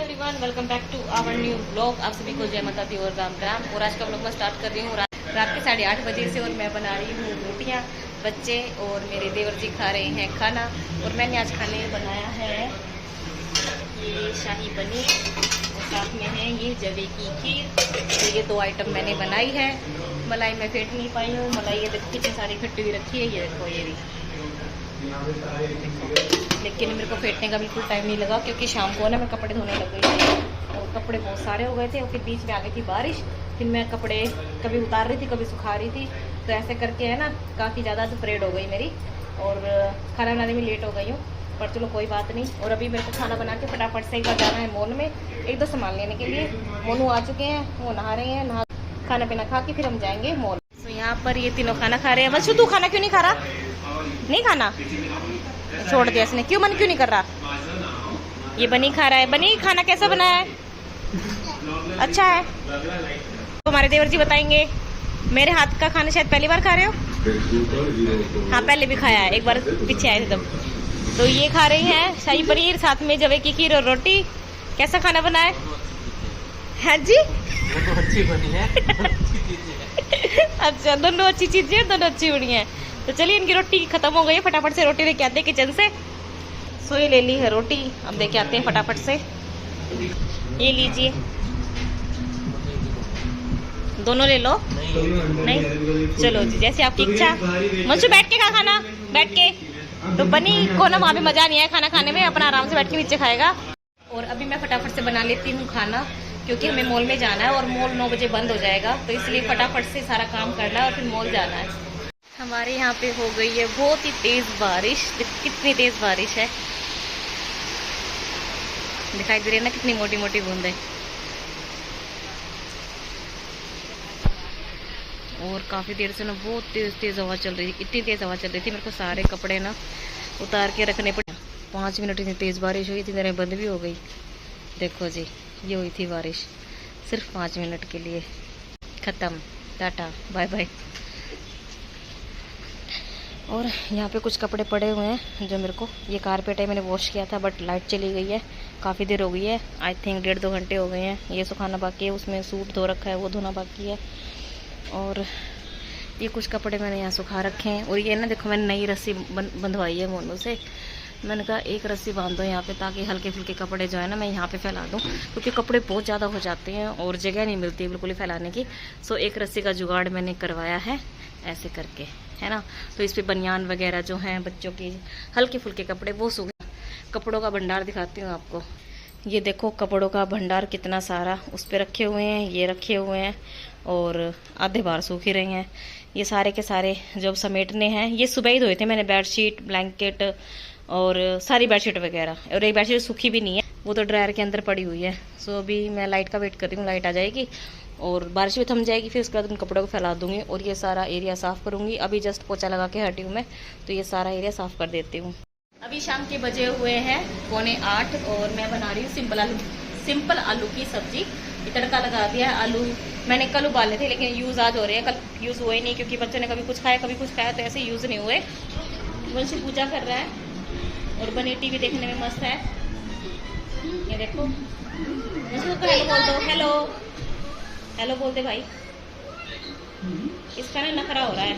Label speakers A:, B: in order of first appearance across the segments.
A: Everyone, welcome back to our new blog. आप सभी को जय माता दी और राम राम। और आज का ब्लॉग मैं स्टार्ट कर रही हूँ रात के 8:30 बजे से। और मैं बना रही हूँ रोटियाँ। बच्चे और मेरे देवर जी खा रहे हैं खाना। और मैंने आज खाने में बनाया है ये शाही पनीर और साथ में है ये जवे की खीर। तो ये 2 आइटम मैंने बनाई है। मलाई मैं फेंट नहीं पाई हूँ। मलाई ये देखो कितनी सारी फटी हुई रखी है। ये देखो ये भी, लेकिन मेरे को फेंटने का बिल्कुल टाइम नहीं लगा क्योंकि शाम को ना मैं कपड़े धोने लग गई थी और कपड़े बहुत सारे हो गए थे। और फिर बीच में आ गई थी बारिश। फिर मैं कपड़े कभी उतार रही थी कभी सुखा रही थी, तो ऐसे करके है ना काफ़ी ज़्यादा तो परेड हो गई मेरी और खाना बनाने में लेट हो गई हूँ। पर चलो कोई बात नहीं। और अभी मेरे को खाना बना के फटाफट से एक बार जाना है मॉल में, एक दो सामान लेने के लिए। मोनू आ चुके हैं, वो नहा रहे हैं। नहा खाना पीना खा के फिर हम जाएंगे मॉल। तो यहाँ पर ये तीनों खाना खा रहे हैं। बस तू खाना क्यों नहीं खा रहा? नहीं खाना छोड़ दिया इसने। क्यों मन क्यों नहीं कर रहा? ये बनी खा रहा है। बनी खाना कैसा बना है? अच्छा है। तो हमारे देवर जी बताएंगे। मेरे हाथ का खाना शायद पहली बार खा रहे हो। हाँ पहले भी खाया है, एक बार पीछे आए थे तब। तो ये खा रही हैं शाही पनीर, साथ में जवे की खीर और रोटी। कैसा खाना बना है? हाँ जी
B: वो तो अच्छी बनी है।
A: अच्छा, दोनों अच्छी चीजें, दोनों अच्छी बनी है। तो चलिए इनकी रोटी खत्म हो गई है, फटाफट से रोटी लेके आते हैं किचन से। सो ये ले ली है रोटी, अब देके आते हैं फटाफट से। ये लीजिए, दोनों ले लो। नहीं चलो जी, जैसे आपकी इच्छा। मंशु बैठ के खा खाना, बैठ के। तो बनी को ना वहाँ पे मजा नहीं आया खाना खाने में, अपना आराम से बैठ के नीचे खाएगा। और अभी मैं फटाफट से बना लेती हूँ खाना क्योंकि हमें मॉल में जाना है और मॉल 9 बजे बंद हो जाएगा। तो इसलिए फटाफट से सारा काम करना है और फिर मॉल जाना है। हमारे यहाँ पे हो गई है बहुत ही तेज बारिश। कितनी तेज बारिश है, दिखाई दे रही है ना कितनी मोटी मोटी बूंदें। और काफी देर से ना बहुत तेज तेज हवा चल रही थी। इतनी तेज हवा चल रही थी मेरे को सारे कपड़े ना उतार के रखने पड़े। 5 मिनट इतनी तेज बारिश हुई, इतनी देर में बंद भी हो गई। देखो जी, ये हुई थी बारिश सिर्फ 5 मिनट के लिए। खत्म, टाटा बाय बाय। और यहाँ पे कुछ कपड़े पड़े हुए हैं जो मेरे को, ये कारपेट है मैंने वॉश किया था बट लाइट चली गई है। काफ़ी देर हो गई है, आई थिंक 1.5-2 घंटे हो गए हैं। ये सुखाना बाकी है, उसमें सूट धो रखा है वो धोना बाकी है। और ये कुछ कपड़े मैंने यहाँ सुखा रखे हैं। और ये ना देखो मैंने नई रस्सी बंधवाई है मोनू से। मैंने कहा एक रस्सी बांध दो यहाँ पे ताकि हल्के फुल्के कपड़े जो है ना मैं यहाँ पे फैला दूँ, क्योंकि कपड़े बहुत ज़्यादा हो जाते हैं और जगह नहीं मिलती है बिल्कुल ही फैलाने की। सो एक रस्सी का जुगाड़ मैंने करवाया है ऐसे करके, है ना। तो इस पर बनियान वगैरह जो हैं बच्चों की हल्के फुल्के कपड़े वो सूख। कपड़ों का भंडार दिखाती हूँ आपको। ये देखो कपड़ों का भंडार कितना सारा उस पर रखे हुए हैं, ये रखे हुए हैं और आधे बार सूख ही रहे हैं। ये सारे के सारे जो समेटने हैं, ये सुबह ही धोए थे मैंने, बेडशीट ब्लैंकेट और सारी बेडशीट वगैरह। और एक बेडशीट सूखी भी नहीं है, वो तो ड्रायर के अंदर पड़ी हुई है। सो अभी मैं लाइट का वेट कर रही हूँ, लाइट आ जाएगी और बारिश भी थम जाएगी, फिर उसके बाद उन कपड़ों को फैला दूंगी और ये सारा एरिया साफ़ करूँगी। अभी जस्ट पोछा लगा के हटी हूँ मैं, तो ये सारा एरिया साफ़ कर देती हूँ। अभी शाम के बजे हुए हैं 7:45 और मैं बना रही हूँ सिंपल आलू की सब्जी। तड़का लगा दिया। आलू मैंने कल उबाले थे लेकिन यूज़ आज हो रहे हैं, कल यूज़ हुए नहीं क्योंकि बच्चों ने कभी कुछ खाया कभी कुछ खाया, तो ऐसे यूज़ नहीं हुए। वंशी पूजा कर रहा है और बनी टीवी देखने में मस्त है। ये देखो वंशी को हेलो बोल दो। हेलो हेलो बोलते भाई। इसका ना नखरा हो रहा है,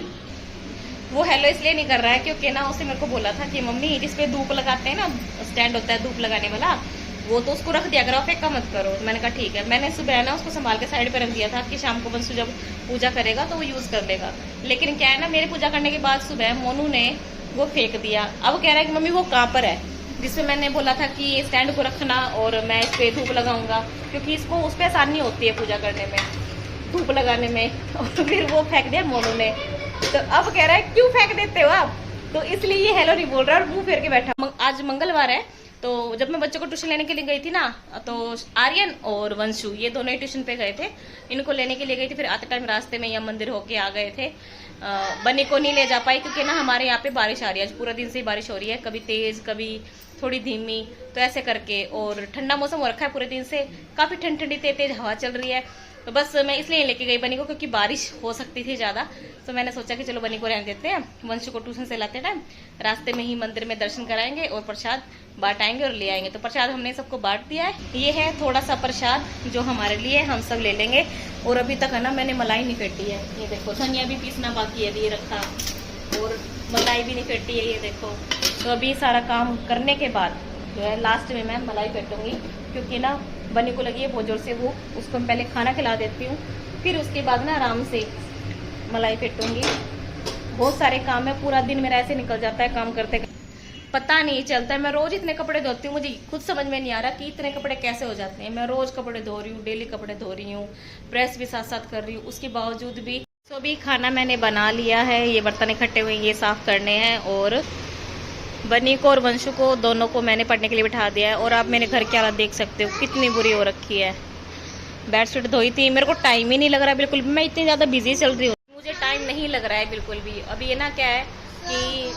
A: वो हेलो इसलिए नहीं कर रहा है क्योंकि ना उसने मेरे को बोला था कि मम्मी जिसपे धूप लगाते हैं ना, स्टैंड होता है धूप लगाने वाला, वो तो उसको रख दिया करो, फेंका मत करो। मैंने कहा ठीक है। मैंने सुबह ना उसको संभाल के साइड पे रख दिया था कि शाम को बंसु जब पूजा करेगा तो वो यूज़ कर लेगा। लेकिन क्या है ना, मेरे पूजा करने के बाद सुबह मोनू ने वो फेंक दिया। अब कह रहा है कि मम्मी वो कहाँ पर है, जिसमें मैंने बोला था कि ये स्टैंड को रखना और मैं इस पर धूप लगाऊंगा क्योंकि इसको उस पर आसानी होती है पूजा करने में, धूप लगाने में। और फिर वो फेंक दिया मोनू ने। तो अब कह रहा है क्यों फेंक देते हो आप, तो इसलिए ये हेलो नहीं बोल रहा और मुंह फेर के बैठा। आज मंगलवार है, तो जब मैं बच्चों को ट्यूशन लेने के लिए गई थी ना, तो आर्यन और वंशु ये दोनों ही ट्यूशन पे गए थे, इनको लेने के लिए गई थी। फिर आते टाइम रास्ते में यहाँ मंदिर होके आ गए थे। बनी को नहीं ले जा पाई क्योंकि ना हमारे यहाँ पे बारिश आ रही है। आज पूरा दिन से ही बारिश हो रही है, कभी तेज कभी थोड़ी धीमी, तो ऐसे करके। और ठंडा मौसम हो रखा है पूरे दिन से, काफ़ी ठंडी तेज हवा चल रही है। तो बस मैं इसलिए लेके गई बनी को क्योंकि बारिश हो सकती थी ज़्यादा। तो मैंने सोचा कि चलो बनी को रहने देते हैं, वंशु को ट्यूशन से लाते टाइम रास्ते में ही मंदिर में दर्शन कराएंगे और प्रसाद बांट आएंगे और ले आएंगे। तो प्रसाद हमने सबको बांट दिया है। ये है थोड़ा सा प्रसाद जो हमारे लिए, हम सब ले लेंगे। और अभी तक है ना मैंने मलाई नहीं फेंटी है, ये देखो। धनिया भी पीसना बाकी है, अभी ये रखा, और मलाई भी नहीं फेंटी है, ये देखो। तो अभी सारा काम करने के बाद जो है लास्ट में मैं मलाई फेंटूंगी, क्योंकि ना बनी को लगी है बहुत जोर से वो, उसको मैं पहले खाना खिला देती हूँ, फिर उसके बाद ना आराम से मलाई फेंटूंगी। बहुत सारे काम है, पूरा दिन मेरा ऐसे निकल जाता है काम करते, पता नहीं चलता है। मैं रोज इतने कपड़े धोती हूँ, मुझे खुद समझ में नहीं आ रहा कि इतने कपड़े कैसे हो जाते हैं। मैं रोज कपड़े धो रही हूँ, डेली कपड़े धो रही हूँ, प्रेस भी साथ साथ कर रही हूँ, उसके बावजूद भी। तो अभी खाना मैंने बना लिया है, ये बर्तन इकट्ठे हुए ये साफ करने हैं। और बनी को और वंशु को दोनों को मैंने पढ़ने के लिए बिठा दिया है। और आप मेरे घर की हालत देख सकते हो कितनी बुरी हो रखी है। बेडशीट धोई थी, मेरे को टाइम ही नहीं लग रहा है बिल्कुल भी, मैं इतनी ज़्यादा बिजी चल रही हूँ, मुझे टाइम नहीं लग रहा है बिल्कुल भी। अभी ये ना क्या है कि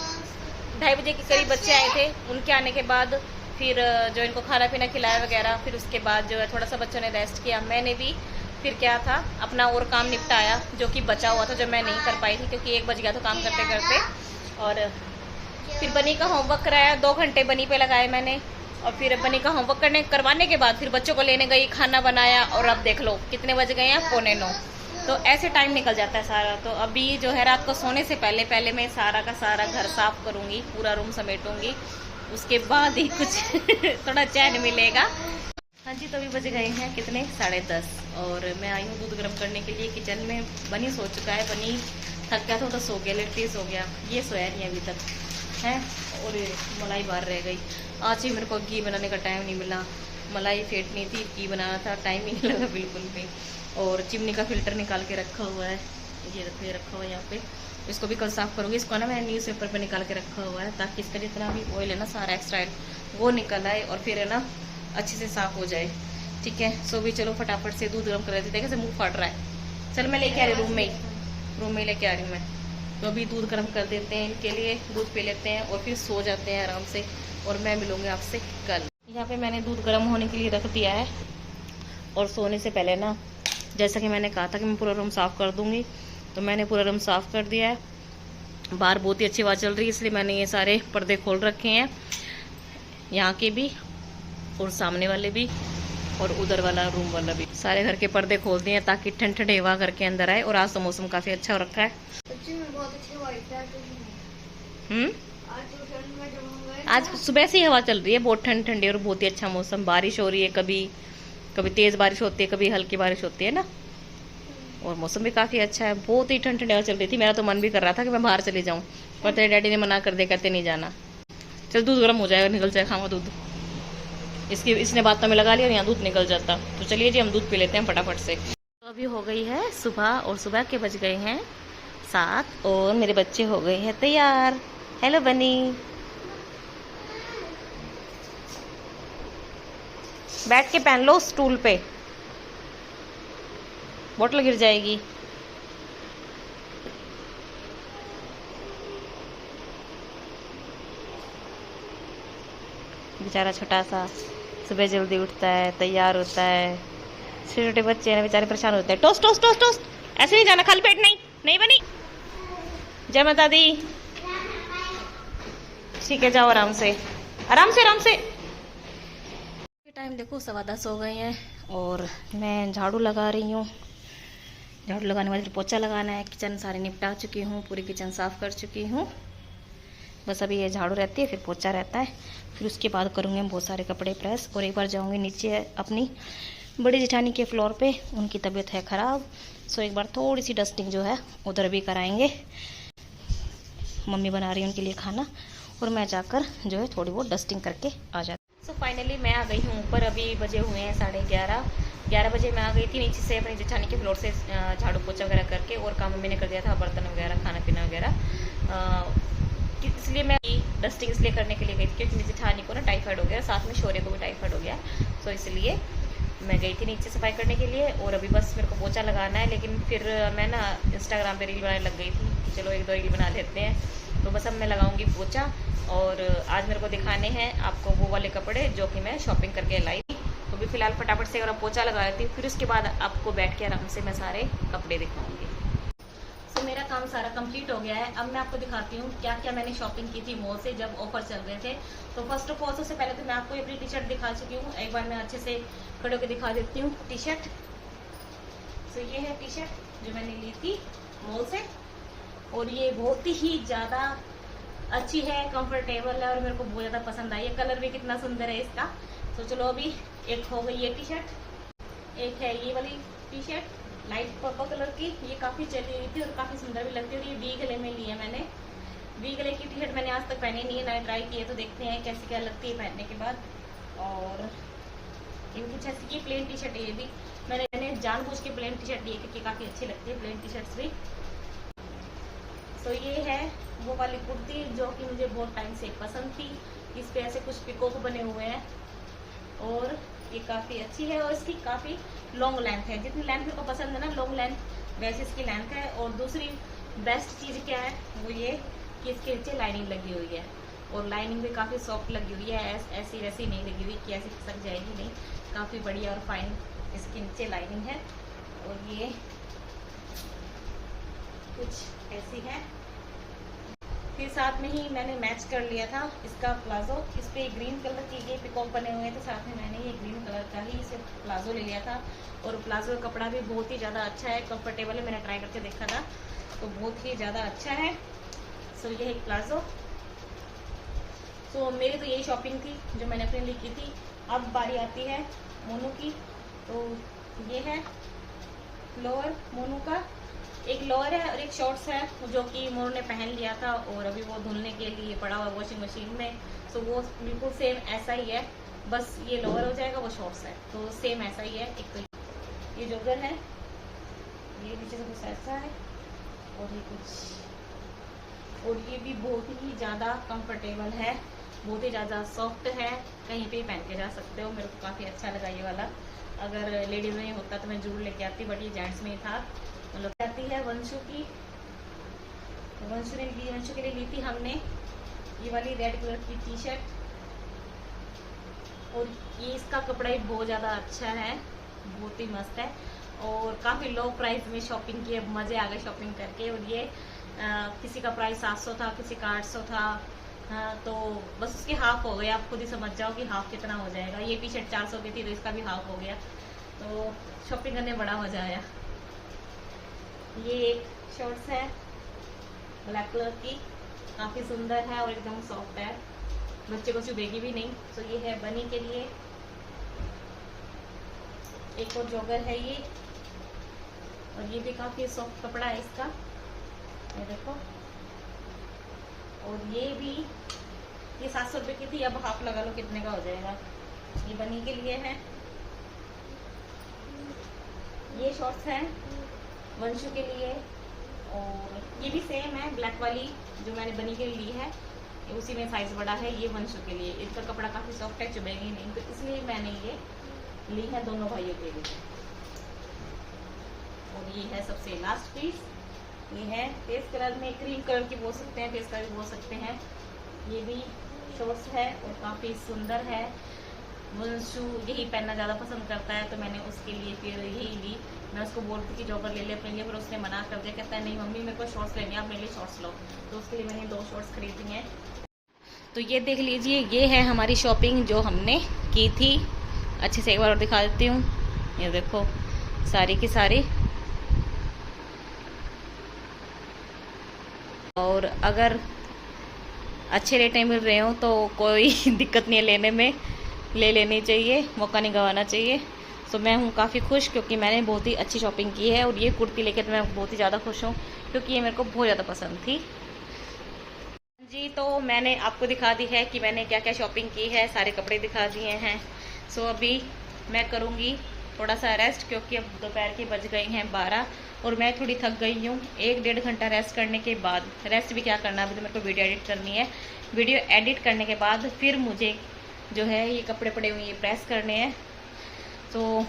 A: 2:30 बजे के करीब बच्चे आए थे, उनके आने के बाद फिर जो इनको खाना पीना खिलाया वगैरह, फिर उसके बाद जो है थोड़ा सा बच्चों ने रेस्ट किया, मैंने भी फिर क्या था अपना और काम निपटाया जो कि बचा हुआ था, जो मैं नहीं कर पाई थी क्योंकि 1 बज गया था काम करते करते। और फिर बनी का होमवर्क कराया, 2 घंटे बनी पे लगाए मैंने। और फिर बनी का होमवर्क करवाने के बाद फिर बच्चों को लेने गई, खाना बनाया, और अब देख लो कितने बज गए हैं, 8:45। तो ऐसे टाइम निकल जाता है सारा। तो अभी जो है रात को सोने से पहले मैं सारा का सारा घर साफ करूँगी, पूरा रूम समेटूंगी, उसके बाद ही कुछ थोड़ा चैन मिलेगा। हाँ जी, तो अभी बज गए हैं कितने, 10:30, और मैं आई हूँ दूध गर्म करने के लिए किचन में। बनी सो चुका है, बनी थक गया था तो सो गया, लेट हो गया, ये सोया नहीं अभी तक है। और मलाई बाहर रह गई। आज ही मेरे को घी बनाने का टाइम नहीं मिला, मलाई फेंटनी थी, घी बनाना था, टाइम ही नहीं लगा बिल्कुल भी। और चिमनी का फिल्टर निकाल के रखा हुआ है, ये रखा हुआ है यहाँ पे, इसको भी कल साफ़ करूँगी। इसको ना मैंने न्यूज़पेपर पे निकाल के रखा हुआ है ताकि इसका जितना भी ऑयल है ना सारा एक्स्ट्रा ऑयल वो निकल आए और फिर है ना अच्छे से साफ़ हो जाए। ठीक है, सो भी चलो फटाफट से दूध गर्म कर देते हैं। कैसे मुँह फट रहा है, चल मैं लेके आ रही हूँ, रूम में लेके आ रही हूँ मैं। तो अभी दूध गर्म कर देते हैं इनके लिए, दूध पी लेते हैं और फिर सो जाते हैं आराम से। और मैं मिलूँगी आपसे कल। यहाँ पे मैंने दूध गर्म होने के लिए रख दिया है। और सोने से पहले ना जैसा कि मैंने कहा था कि मैं पूरा रूम साफ़ कर दूँगी, तो मैंने पूरा रूम साफ़ कर दिया है। बाहर बहुत ही अच्छी हवा चल रही है, इसलिए मैंने ये सारे पर्दे खोल रखे हैं, यहाँ के भी और सामने वाले भी और उधर वाला रूम वाला भी। सारे घर के पर्दे खोल दिए हैं ताकि ठंडी हवा घर के अंदर आए। और आज तो मौसम काफ़ी अच्छा हो रखा है। आज सुबह से ही हवा चल रही है, बहुत ठंडी और बहुत ही अच्छा मौसम। बारिश हो रही है, कभी तेज़ बारिश होती है, कभी हल्की बारिश होती है ना। और मौसम भी काफ़ी अच्छा है, बहुत ही ठंडी हवा चल रही थी। मेरा तो मन भी कर रहा था कि मैं बाहर चली जाऊँ, पर तेरे डैडी ने मना कर दिया, कहते नहीं जाना। चल दूध गर्म हो जाएगा, निकल जाए खाऊंगा दूध। इसने बातों में लगा लिया और यहाँ दूध निकल जाता। तो चलिए जी हम दूध पी लेते हैं फटाफट से। तो अभी हो गई है सुबह, और सुबह के बज गए हैं 7 और मेरे बच्चे हो गए हैं तैयार। हेलो बनी, बैठ के पहन लो स्टूल पे, बोतल गिर जाएगी। बेचारा छोटा सा सुबह जल्दी उठता है, तैयार होता है। छोटे छोटे बच्चे हैं बेचारे, परेशान होते हैं। टोस्ट टोस्ट टोस्ट टोस्ट, ऐसे नहीं जाना, खाली पेट नहीं, नहीं बनी। जय माता दी। ठीक है, जाओ आराम से आराम से आराम से। टाइम देखो 10:15 हो गए हैं और मैं झाड़ू लगा रही हूँ। झाड़ू लगाने के बाद फिर पोछा लगाना है। किचन सारे निपटा चुकी हूँ, पूरी किचन साफ़ कर चुकी हूँ। बस अभी ये झाड़ू रहती है, फिर पोछा रहता है, फिर उसके बाद करूँगी हम बहुत सारे कपड़े प्रेस। और एक बार जाऊँगी नीचे अपनी बड़ी जेठानी के फ्लोर पे, उनकी तबीयत है ख़राब, सो एक बार थोड़ी सी डस्टिंग जो है उधर भी कराएंगे। मम्मी बना रही है उनके लिए खाना, और मैं जाकर जो है थोड़ी बहुत डस्टिंग करके आ जाती। सो फाइनली मैं आ गई हूँ ऊपर। अभी बजे हुए हैं 11:30 बजे मैं आ गई थी नीचे से अपनी जेठानी के फ्लोर से झाड़ू पोछा वगैरह करके, और काम मम्मी ने कर दिया था, बर्तन वगैरह खाना पीना वगैरह। इसलिए मैं डस्टिंग इसलिए करने के लिए गई थी क्योंकि मेरी जेठानी को ना टाइफाइड हो गया, साथ में शौर्य को भी टाइफाइड हो गया। तो इसलिए मैं गई थी नीचे सफाई करने के लिए। और अभी बस मेरे को पोछा लगाना है, लेकिन फिर मैं ना इंस्टाग्राम पे रील बनाने लग गई थी चलो एक दो रील बना देते हैं। तो बस अब मैं लगाऊंगी पोछा, और आज मेरे को दिखाने हैं आपको वो वाले कपड़े जो कि मैं शॉपिंग करके लाई। तो भी फिलहाल फटाफट से अगर पोछा लगा लेती हूँ, फिर उसके बाद आपको बैठ के आराम से मैं सारे कपड़े दिखाऊंगी। तो मेरा काम सारा कंप्लीट हो गया है। अब मैं आपको दिखाती हूँ क्या क्या मैंने शॉपिंग की थी मॉल से जब ऑफर चल रहे थे। तो फर्स्ट ऑफ ऑल सबसे पहले तो मैं आपको अपनी टी शर्ट दिखा चुकी हूँ, एक बार मैं अच्छे से खड़े होकर दिखा देती हूँ टी शर्ट। तो ये है टी शर्ट जो मैंने ली थी मॉल से, और ये बहुत ही ज़्यादा अच्छी है, कंफर्टेबल है और मेरे को बहुत ज़्यादा पसंद आई है। कलर भी कितना सुंदर है इसका। तो चलो अभी एक हो गई ये टी शर्ट, एक है ये वाली T shirt light purple colour की, ये काफ़ी चली हुई थी और काफ़ी सुंदर भी लगती है। और ये वी गले में ली है मैंने। वी गले की टी शर्ट मैंने आज तक पहनी नहीं है, ना ट्राई की है, तो देखते हैं कैसी क्या लगती है पहनने के बाद। और ये कुछ ऐसी की प्लेन टी शर्ट है, ये भी मैंने जानबूझ के प्लेन टी शर्ट ली है क्योंकि काफ़ी अच्छी लगती है प्लेन टी शर्ट्स भी। तो ये है वो वाली कुर्ती जो कि मुझे बहुत टाइम से पसंद थी। इस पे ऐसे कुछ पिकोक बने हुए हैं और ये काफ़ी अच्छी है और इसकी काफ़ी लॉन्ग लेंथ है। जितनी लेंथ मेरे को पसंद है ना लॉन्ग लेंथ, वैसे इसकी लेंथ है। और दूसरी बेस्ट चीज़ क्या है वो ये कि इसके नीचे लाइनिंग लगी हुई है, और लाइनिंग भी काफ़ी सॉफ्ट लगी हुई है, ऐसी वैसी नहीं लगी हुई कि ऐसी खिसक जाएगी, नहीं, काफ़ी बढ़िया और फाइन इसके नीचे लाइनिंग है। और ये कुछ ऐसी है। फिर साथ में ही मैंने मैच कर लिया था इसका प्लाजो। इस पे ग्रीन कलर के ये पिकॉक बने हुए हैं, तो साथ में मैंने ये ग्रीन कलर का ही इसे प्लाजो ले लिया था। और प्लाजो का कपड़ा भी बहुत ही ज़्यादा अच्छा है, कंफर्टेबल है, मैंने ट्राई करके देखा था तो बहुत ही ज़्यादा अच्छा है। सो ये है प्लाजो। तो मेरी तो यही शॉपिंग थी जो मैंने अपने लिए की थी। अब बारी आती है मोनू की। तो ये है लोअर मोनू का, एक लोअर है और एक शॉर्ट्स है जो कि मोनू ने पहन लिया था और अभी वो धुलने के लिए पड़ा हुआ वॉशिंग मशीन में। सो वो बिल्कुल सेम ऐसा ही है, बस ये लोअर हो जाएगा, वो शॉर्ट्स है, तो सेम ऐसा ही है। एक तो ये जोगर है, ये नीचे से कुछ ऐसा है, और ये कुछ, और ये भी बहुत ही ज़्यादा कंफर्टेबल है, बहुत ही ज़्यादा सॉफ्ट है, कहीं पे पहन के जा सकते हो। मेरे को काफ़ी अच्छा लगा ये वाला। अगर लेडीज़ में होता तो मैं जरूर लेके आती, बट ये जेंट्स में ही था। मतलब आती है वंशु की, वंशु के लिए ली थी हमने ये वाली रेड कलर की टी शर्ट। और ये इसका कपड़ा भी बहुत ज़्यादा अच्छा है, बहुत ही मस्त है, और काफ़ी लो प्राइस में शॉपिंग की, मज़े आ गए शॉपिंग करके। और ये किसी का प्राइस 700 था, किसी का 800 था। हाँ, तो बस उसके हाफ हो गया। आप खुद ही समझ जाओ कि हाफ कितना हो जाएगा। ये टी शर्ट 400 की थी तो इसका भी हाफ हो गया, तो शॉपिंग करने बड़ा मज़ा आया। ये एक शॉर्ट्स है ब्लैक कलर की, काफ़ी सुंदर है और एकदम सॉफ्ट है, बच्चे को चुभेगी भी नहीं। तो ये है बनी के लिए। एक और जॉगर है ये, और ये भी काफ़ी सॉफ्ट कपड़ा है इसका, ये देखो। और ये भी, ये 700 रुपये की थी, अब हाफ लगा लो कितने का हो जाएगा। ये बनी के लिए है। ये शॉर्ट्स हैं वंशु के लिए, और ये भी सेम है ब्लैक वाली जो मैंने बनी के लिए ली है, उसी में साइज बड़ा है। ये वंशु के लिए, इनका कपड़ा काफ़ी सॉफ्ट है, चुभेगी नहीं, तो इसलिए मैंने ये ली है दोनों भाइयों के लिए। और ये है सबसे लास्ट पीस, ये है फेस कलर में, क्रीम कलर की बोल सकते हैं, फेस कलर की बोल सकते हैं। ये भी शॉर्ट्स है और काफ़ी सुंदर है। वंशु यही पहनना ज़्यादा पसंद करता है, तो मैंने उसके लिए फिर यही ली। मैं उसको बोलती थी जॉगर ले ले अपने लिए, पर उसने मना कर दिया, कहता है नहीं मम्मी मेरे को शॉर्ट्स लेने, आप मेरे लिए शॉर्ट्स लो। तो उसके लिए मैंने 2 शॉर्ट्स खरीदी हैं। तो ये देख लीजिए, ये है हमारी शॉपिंग जो हमने की थी। अच्छे से एक बार और दिखा देती हूँ, ये देखो सारी की सारी। और अगर अच्छे रेट में मिल रहे हो तो कोई दिक्कत नहीं है लेने में, ले लेनी चाहिए, मौका नहीं गंवाना चाहिए। तो मैं हूँ काफ़ी खुश क्योंकि मैंने बहुत ही अच्छी शॉपिंग की है। और ये कुर्ती लेकर तो मैं बहुत ही ज़्यादा खुश हूँ क्योंकि ये मेरे को बहुत ज़्यादा पसंद थी जी। तो मैंने आपको दिखा दी है कि मैंने क्या क्या शॉपिंग की है, सारे कपड़े दिखा दिए हैं। सो अभी मैं करूँगी थोड़ा सा रेस्ट क्योंकि अब दोपहर के बज गए हैं 12 और मैं थोड़ी थक गई हूँ। 1-1.5 घंटा रेस्ट करने के बाद, रेस्ट भी क्या करना, अभी तो मेरे को वीडियो एडिट करनी है। वीडियो एडिट करने के बाद फिर मुझे जो है ये कपड़े पड़े हुए ये प्रेस करने हैं। तो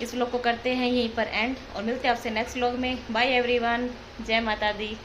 A: इस व्लॉग को करते हैं यहीं पर एंड और मिलते हैं आपसे नेक्स्ट व्लॉग में। बाय एवरीवन, जय माता दी।